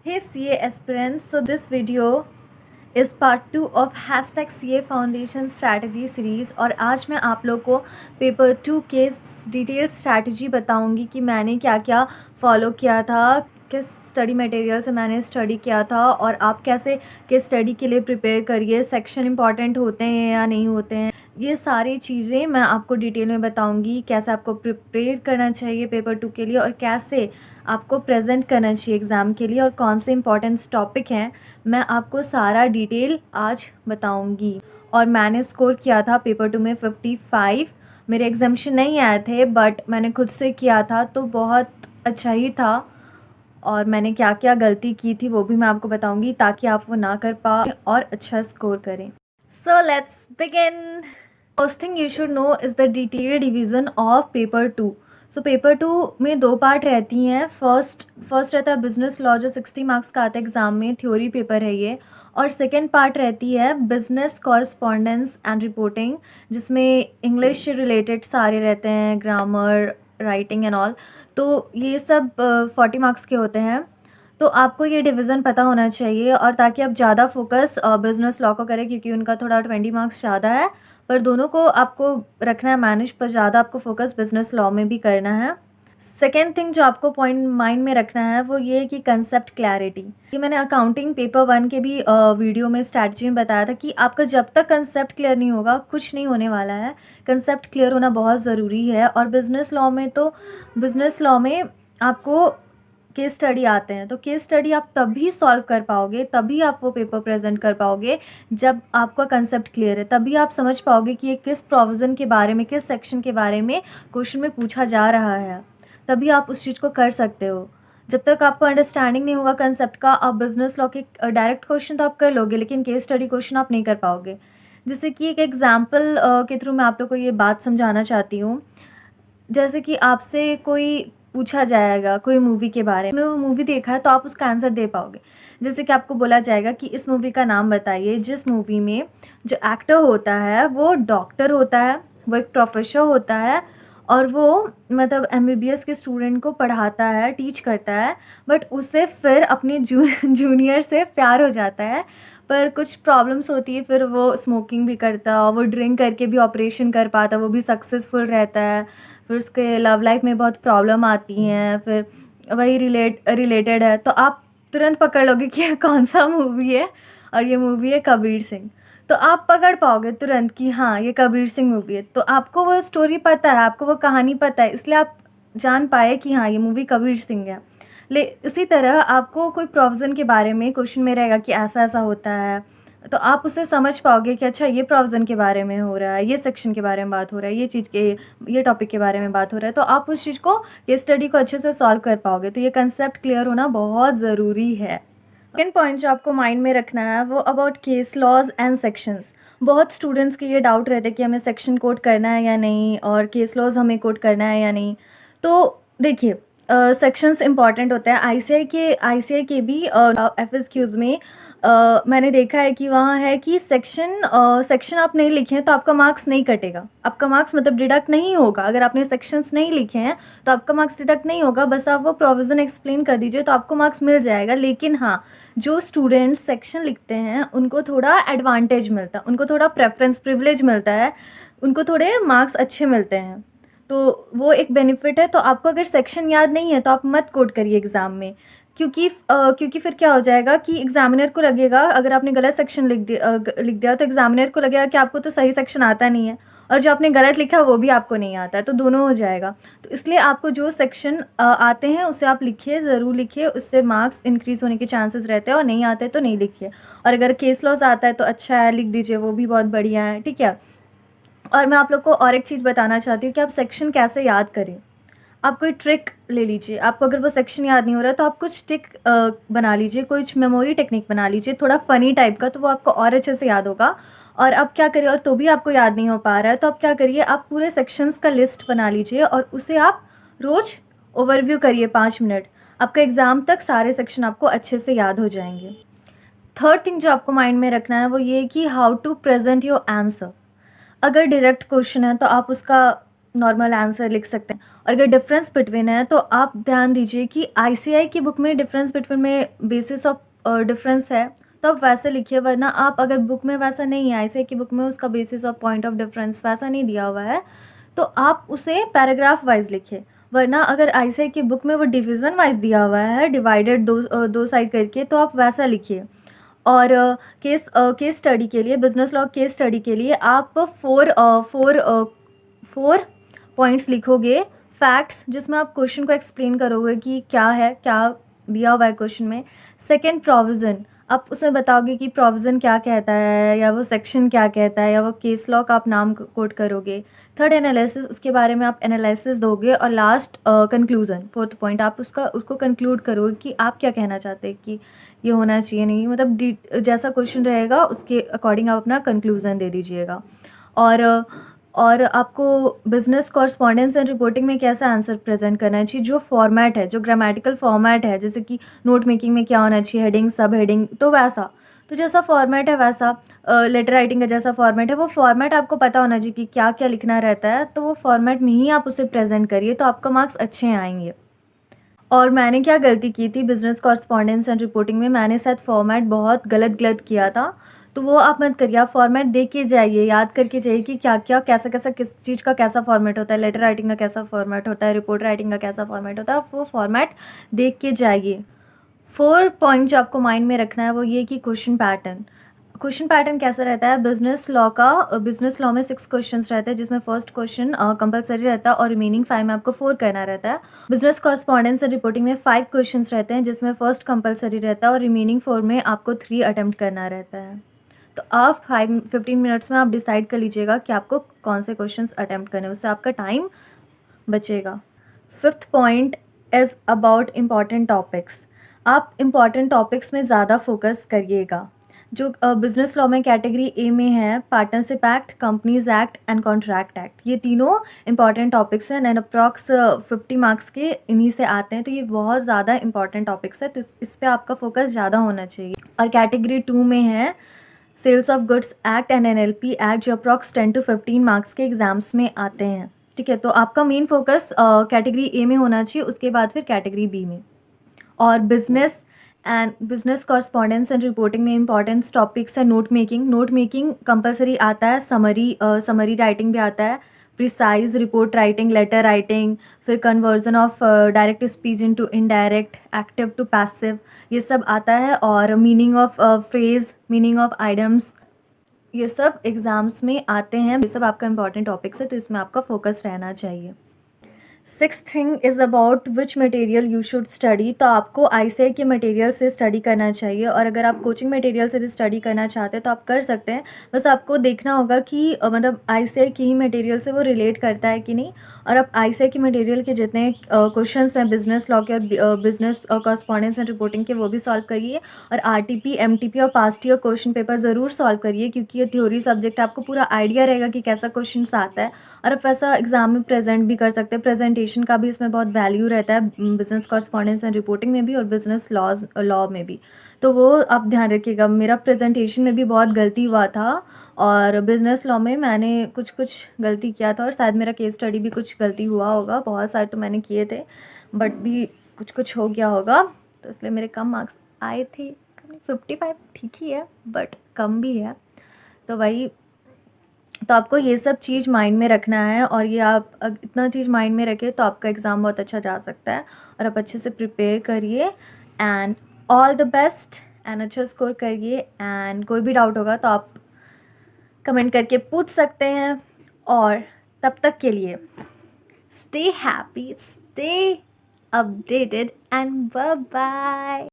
Hey CA aspirants, so this video is part 2 of hashtag CA Foundation Strategy Series और आज मैं आप लोग को पेपर 2 के डिटेल स्ट्रैटेजी बताऊंगी कि मैंने क्या क्या फॉलो किया था, किस स्टडी मटेरियल से मैंने स्टडी किया था और आप कैसे किस स्टडी के लिए प्रिपेयर करिए, सेक्शन इंपॉर्टेंट होते हैं या नहीं होते हैं, ये सारी चीज़ें मैं आपको डिटेल में बताऊंगी। कैसे आपको प्रिपेयर करना चाहिए पेपर 2 के लिए और कैसे आपको प्रेजेंट करना चाहिए एग्ज़ाम के लिए और कौन से इंपॉर्टेंट टॉपिक हैं, मैं आपको सारा डिटेल आज बताऊंगी। और मैंने स्कोर किया था पेपर 2 में 55। मेरे एग्जामिनेशन नहीं आए थे बट मैंने खुद से किया था तो बहुत अच्छा ही था। और मैंने क्या क्या गलती की थी वो भी मैं आपको बताऊंगी ताकि आप वो ना कर पाए और अच्छा स्कोर करें। So let's begin. First thing you should know is the detail division of paper 2। So paper 2 में 2 पार्ट रहती हैं। फर्स्ट रहता है बिजनेस लॉ जो 60 मार्क्स का आता है एग्ज़ाम में, थ्योरी पेपर है ये। और सेकेंड पार्ट रहती है बिजनेस कॉरस्पॉन्डेंस एंड रिपोर्टिंग, जिसमें इंग्लिश रिलेटेड सारे रहते हैं, ग्रामर, राइटिंग एंड ऑल। तो ये सब 40 मार्क्स के होते हैं। तो आपको ये डिवीज़न पता होना चाहिए और ताकि आप ज़्यादा फोकस बिज़नेस लॉ को करें क्योंकि उनका थोड़ा 20 मार्क्स ज़्यादा है, पर दोनों को आपको रखना है मैनेज, पर ज़्यादा आपको फोकस बिज़नेस लॉ में भी करना है। सेकेंड थिंग जो आपको पॉइंट माइंड में रखना है वो ये है कि कंसेप्ट क्लैरिटी। ये मैंने अकाउंटिंग पेपर 1 के भी वीडियो में स्ट्रैटेजी में बताया था कि आपका जब तक कंसेप्ट क्लियर नहीं होगा कुछ नहीं होने वाला है। कंसेप्ट क्लियर होना बहुत ज़रूरी है। और बिज़नेस लॉ में आपको केस स्टडी आते हैं, तो केस स्टडी आप तभी सॉल्व कर पाओगे, तभी आप वो पेपर प्रेजेंट कर पाओगे जब आपका कंसेप्ट क्लियर है। तभी आप समझ पाओगे कि ये किस प्रोविज़न के बारे में, किस सेक्शन के बारे में क्वेश्चन में पूछा जा रहा है, तभी आप उस चीज़ को कर सकते हो। जब तक आपको अंडरस्टैंडिंग नहीं होगा कंसेप्ट का, आप बिजनेस लॉ के डायरेक्ट क्वेश्चन तो आप कर लोगे लेकिन केस स्टडी क्वेश्चन आप नहीं कर पाओगे। जैसे कि एक एग्जाम्पल के थ्रू मैं आप लोग को ये बात समझाना चाहती हूँ। जैसे कि आपसे कोई पूछा जाएगा कोई मूवी के बारे में, मूवी देखा है तो आप उसका आंसर दे पाओगे। जैसे कि आपको बोला जाएगा कि इस मूवी का नाम बताइए जिस मूवी में जो एक्टर होता है वो डॉक्टर होता है, वो एक प्रोफेसर होता है और वो मतलब एमबीबीएस के स्टूडेंट को पढ़ाता है, टीच करता है, बट उससे फिर अपने जूनियर से प्यार हो जाता है, पर कुछ प्रॉब्लम्स होती है, फिर वो स्मोकिंग भी करता है और वो ड्रिंक करके भी ऑपरेशन कर पाता है, वो भी सक्सेसफुल रहता है। फिर उसके लव लाइफ में बहुत प्रॉब्लम आती हैं, फिर वही रिलेटेड है, तो आप तुरंत पकड़ लोगे कि ये कौन सा मूवी है, और ये मूवी है कबीर सिंह। तो आप पकड़ पाओगे तुरंत कि हाँ ये कबीर सिंह मूवी है। तो आपको वो स्टोरी पता है, आपको वो कहानी पता है, इसलिए आप जान पाए कि हाँ ये मूवी कबीर सिंह है। इसी तरह आपको कोई प्रोविज़न के बारे में क्वेश्चन में रहेगा कि ऐसा ऐसा होता है, तो आप उसे समझ पाओगे कि अच्छा ये प्रोविज़न के बारे में हो रहा है, ये सेक्शन के बारे में बात हो रहा है, ये चीज़ के ये टॉपिक के बारे में बात हो रहा है, तो आप उस चीज़ को, ये स्टडी को अच्छे से सॉल्व कर पाओगे। तो ये कंसेप्ट क्लियर होना बहुत ज़रूरी है। सेकेंड पॉइंट जो आपको माइंड में रखना है वो about case laws and sections. बहुत स्टूडेंट्स के ये डाउट रहते हैं कि हमें सेक्शन कोड करना है या नहीं और केस लॉज हमें कोड करना है या नहीं। तो देखिए सेक्शंस इंपॉर्टेंट होते हैं। आईसीआई के भी एफएसक्यूज़ में मैंने देखा है कि वहाँ है कि सेक्शन आप नहीं लिखे हैं तो आपका मार्क्स नहीं कटेगा, आपका मार्क्स मतलब डिडक्ट नहीं होगा। अगर आपने सेक्शंस नहीं लिखे हैं तो आपका मार्क्स डिडक्ट नहीं होगा, बस आप वो प्रोविज़न एक्सप्लेन कर दीजिए तो आपको मार्क्स मिल जाएगा। लेकिन हाँ, जो स्टूडेंट्स सेक्शन लिखते हैं उनको थोड़ा एडवांटेज मिलता है, उनको थोड़ा प्रेफरेंस प्रिविलेज मिलता है, उनको थोड़े मार्क्स अच्छे मिलते हैं, तो वो एक बेनिफिट है। तो आपको अगर सेक्शन याद नहीं है तो आप मत कोड करिए एग्ज़ाम में, क्योंकि फिर क्या हो जाएगा कि एग्जामिनर को लगेगा, अगर आपने गलत सेक्शन लिख दिया तो एग्जामिनर को लगेगा कि आपको तो सही सेक्शन आता नहीं है और जो आपने गलत लिखा वो भी आपको नहीं आता है, तो दोनों हो जाएगा। तो इसलिए आपको जो सेक्शन आते हैं उसे आप लिखिए, ज़रूर लिखिए, उससे मार्क्स इंक्रीज़ होने के चांसेस रहते हैं, और नहीं आते तो नहीं लिखिए। और अगर केस लॉस आता है तो अच्छा है, लिख दीजिए, वो भी बहुत बढ़िया है, ठीक है। और मैं आप लोग को और एक चीज़ बताना चाहती हूँ कि आप सेक्शन कैसे याद करें। आप कोई ट्रिक ले लीजिए, आपको अगर वो सेक्शन याद नहीं हो रहा तो आप कुछ ट्रिक बना लीजिए, कुछ मेमोरी टेक्निक बना लीजिए थोड़ा फ़नी टाइप का, तो वो आपको और अच्छे से याद होगा। और अब क्या करिए, और तो भी आपको याद नहीं हो पा रहा है तो आप क्या करिए, आप पूरे सेक्शंस का लिस्ट बना लीजिए और उसे आप रोज़ ओवरव्यू करिए 5 मिनट। आपका एग्ज़ाम तक सारे सेक्शन आपको अच्छे से याद हो जाएंगे। थर्ड थिंग जो आपको माइंड में रखना है वो ये कि how to present your answer. अगर डायरेक्ट क्वेश्चन है तो आप उसका नॉर्मल आंसर लिख सकते हैं। और अगर डिफरेंस बिटवीन है तो आप ध्यान दीजिए कि आईसीआई की बुक में डिफरेंस बिटवीन में बेसिस ऑफ डिफरेंस है तो आप वैसे लिखिए, वरना आप अगर बुक में वैसा नहीं है, आईसीआई की बुक में उसका basis of point of difference वैसा नहीं दिया हुआ है तो आप उसे पैराग्राफ वाइज लिखिए। वरना अगर आईसीआई की बुक में वो डिवीज़न वाइज दिया हुआ है, डिवाइडेड दो साइड करके, तो आप वैसा लिखिए। और केस स्टडी के लिए, बिजनेस लॉ केस स्टडी के लिए आप फोर पॉइंट्स लिखोगे, फैक्ट्स, जिसमें आप क्वेश्चन को एक्सप्लेन करोगे कि क्या है, क्या दिया हुआ है क्वेश्चन में। सेकंड, प्रोविज़न, आप उसमें बताओगे कि प्रोविज़न क्या कहता है, या वो सेक्शन क्या कहता है, या वो केस लॉ का आप नाम कोट करोगे। थर्ड, एनालिसिस, उसके बारे में आप एनालिसिस दोगे। और लास्ट, कंक्लूज़न, फोर्थ पॉइंट, आप उसको कंक्लूड करोगे कि आप क्या कहना चाहते हैं कि ये होना चाहिए, नहीं, मतलब जैसा क्वेश्चन रहेगा उसके अकॉर्डिंग आप अपना कंक्लूज़न दे दीजिएगा। और आपको बिजनेस कॉरस्पॉन्डेंस एंड रिपोर्टिंग में कैसा आंसर प्रेजेंट करना चाहिए, जो फॉर्मेट है, जो ग्रामेटिकल फॉर्मेट है, जैसे कि नोट मेकिंग में क्या होना चाहिए, हेडिंग, सब हेडिंग, तो वैसा, तो जैसा फॉर्मेट है वैसा, लेटर राइटिंग का जैसा फॉर्मेट है वो फॉर्मेट आपको पता होना चाहिए कि क्या क्या लिखना रहता है, तो वो फॉर्मेट में ही आप उसे प्रेजेंट करिए तो आपका मार्क्स अच्छे आएंगे। और मैंने क्या गलती की थी बिज़नेस कॉरस्पॉन्डेंस एंड रिपोर्टिंग में, मैंने शायद फॉर्मेट बहुत गलत किया था, तो वो आप मत करिए। आप फॉर्मेट देख के जाइए, याद करके जाइए कि क्या क्या, कैसा कैसा, किस चीज़ का कैसा फॉर्मेट होता है, लेटर राइटिंग का कैसा फॉर्मेट होता है, रिपोर्ट राइटिंग का कैसा फॉर्मेट होता है, आप वो फॉर्मेट देख के जाइए। 4 पॉइंट जो आपको माइंड में रखना है वो ये कि क्वेश्चन पैटर्न कैसा रहता है बिजनेस लॉ में 6 क्वेश्चंस रहते हैं, जिसमें फर्स्ट क्वेश्चन कंपलसरी रहता है और रिमेनिंग 5 में आपको 4 करना रहता है। बिजनेस कॉरस्पॉन्डेंस एंड रिपोर्टिंग में 5 क्वेश्चंस रहते हैं, जिसमें फर्स्ट कंपलसरी रहता है और रिमेनिंग 4 में आपको 3 अटेम्प्ट करना रहता है। तो आप 15 मिनट्स में आप डिसाइड कर लीजिएगा कि आपको कौन से क्वेश्चंस अटेम्प्ट करने हैं, उससे आपका टाइम बचेगा। 5th point is about important topics. आप इम्पॉर्टेंट टॉपिक्स में ज़्यादा फोकस करिएगा। जो बिजनेस लॉ में कैटेगरी ए में है, partnership act, companies act and contract act, ये तीनों इंपॉर्टेंट टॉपिक्स हैं एंड अप्रॉक्स 50 मार्क्स के इन्हीं से आते हैं, तो ये बहुत ज़्यादा इंपॉर्टेंट टॉपिक्स है, तो इस पर आपका फोकस ज़्यादा होना चाहिए। और कैटेगरी 2 में है sales of goods act and NLP act, जो अप्रॉक्स 10 to 15 मार्क्स के एग्जाम्स में आते हैं। ठीक है, तो आपका मेन फोकस कैटेगरी ए में होना चाहिए, उसके बाद फिर कैटेगरी बी में। और बिजनेस कॉरस्पॉन्डेंस एंड रिपोर्टिंग में इंपॉर्टेंट टॉपिक्स है नोट मेकिंग कंपलसरी आता है, समरी राइटिंग भी आता है, precise report writing, letter writing, फिर conversion of direct speech into indirect, active to passive, ये सब आता है। और meaning of phrase, meaning of items, ये सब एग्ज़ाम्स में आते हैं, ये सब आपका इंपॉर्टेंट टॉपिक्स है, तो इसमें आपका फोकस रहना चाहिए। 6th thing is about which material you should study. तो आपको आईसीआई के मटेरियल से स्टडी करना चाहिए, और अगर आप कोचिंग मटेरियल से भी स्टडी करना चाहते हैं तो आप कर सकते हैं। बस आपको देखना होगा कि मतलब आईसीआई के ही मटेरियल से वो रिलेट करता है कि नहीं। और आप आईसीआई के मटेरियल के जितने क्वेश्चंस हैं बिजनेस लॉ के और बिजनेस कॉरस्पॉन्डेंस एंड रिपोर्टिंग के, वो भी सॉल्व करिए। और आरटीपी, एमटीपी और पास्ट ईयर क्वेश्चन पेपर ज़रूर सॉल्व करिए, क्योंकि ये थ्योरी सब्जेक्ट है, आपको पूरा आइडिया रहेगा कि कैसा क्वेश्चन आता है, और आप वैसा एग्जाम में प्रेजेंट भी कर सकते हैं। प्रेजेंटेशन का भी इसमें बहुत वैल्यू रहता है, बिजनेस कॉरस्पॉन्डेंस एंड रिपोर्टिंग में भी और बिजनेस लॉ में भी, तो वो आप ध्यान रखिएगा। मेरा प्रेजेंटेशन में भी बहुत गलती हुआ था, और बिजनेस लॉ में मैंने कुछ गलती किया था, और शायद मेरा केस स्टडी भी कुछ गलती हुआ होगा, बहुत सारे तो मैंने किए थे बट भी कुछ हो गया होगा, तो इसलिए मेरे कम मार्क्स आए थे। 55 ठीक ही है बट कम भी है, तो वही, तो आपको ये सब चीज़ माइंड में रखना है, और ये आप इतना चीज़ माइंड में रखें तो आपका एग्ज़ाम बहुत अच्छा जा सकता है। और आप अच्छे से प्रिपेयर करिए and all the best, and अच्छा स्कोर करिए। एंड कोई भी डाउट होगा तो आप कमेंट करके पूछ सकते हैं, और तब तक के लिए stay happy, stay updated and bye bye.